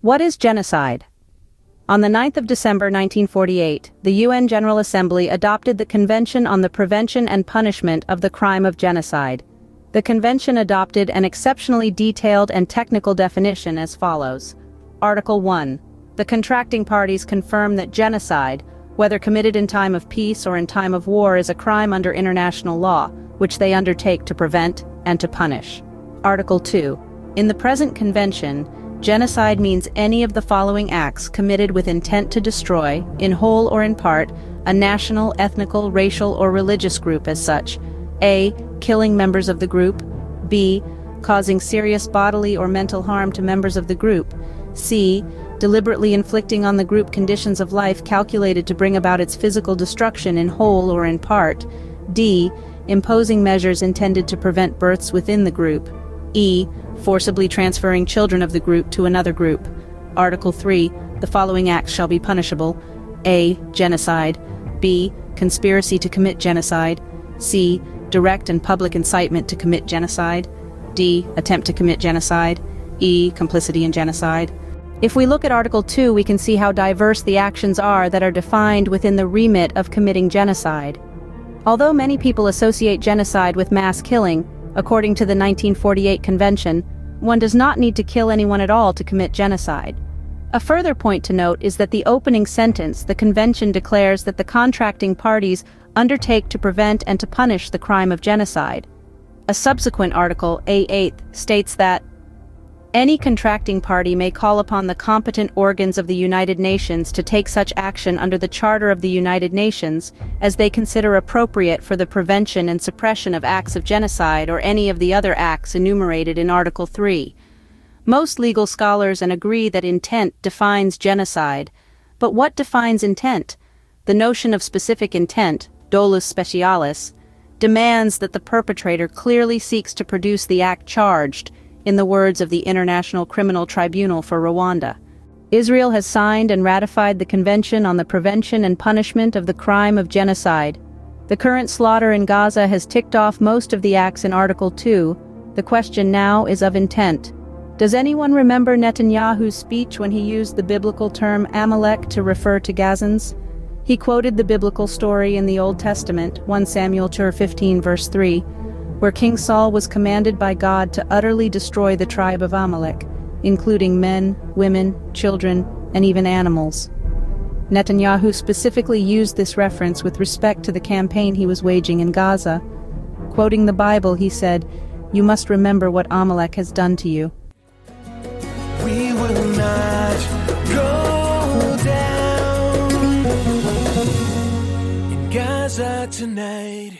What is genocide? On the 9th of December 1948, the UN General Assembly adopted the Convention on the Prevention and Punishment of the Crime of Genocide. The convention adopted an exceptionally detailed and technical definition as follows. Article 1. The contracting parties confirm that genocide, whether committed in time of peace or in time of war, is a crime under international law, which they undertake to prevent and to punish. Article 2. In the present convention, genocide means any of the following acts committed with intent to destroy, in whole or in part, a national, ethnical, racial, or religious group as such. A. Killing members of the group. B. Causing serious bodily or mental harm to members of the group. C. Deliberately inflicting on the group conditions of life calculated to bring about its physical destruction in whole or in part. D. Imposing measures intended to prevent births within the group. E. Forcibly transferring children of the group to another group. Article 3. The following acts shall be punishable. A. Genocide. B. Conspiracy to commit genocide. C. Direct and public incitement to commit genocide. D. Attempt to commit genocide. E. Complicity in genocide. If we look at Article 2, we can see how diverse the actions are that are defined within the remit of committing genocide. Although many people associate genocide with mass killing, according to the 1948 Convention, one does not need to kill anyone at all to commit genocide. A further point to note is that the opening sentence, the Convention declares that the contracting parties undertake to prevent and to punish the crime of genocide. A subsequent article, A8, states that any contracting party may call upon the competent organs of the United Nations to take such action under the Charter of the United Nations as they consider appropriate for the prevention and suppression of acts of genocide or any of the other acts enumerated in Article 3. Most legal scholars agree that intent defines genocide. But what defines intent? The notion of specific intent, dolus specialis, demands that the perpetrator clearly seeks to produce the act charged, in the words of the International Criminal Tribunal for Rwanda. Israel has signed and ratified the Convention on the Prevention and Punishment of the Crime of Genocide. The current slaughter in Gaza has ticked off most of the acts in Article 2. The question now is of intent. Does anyone remember Netanyahu's speech when he used the biblical term Amalek to refer to Gazans? He quoted the biblical story in the Old Testament, 1 Samuel 15 verse 3, where King Saul was commanded by God to utterly destroy the tribe of Amalek, including men, women, children, and even animals. Netanyahu specifically used this reference with respect to the campaign he was waging in Gaza. Quoting the Bible, he said, "You must remember what Amalek has done to you." We will not go down in Gaza tonight.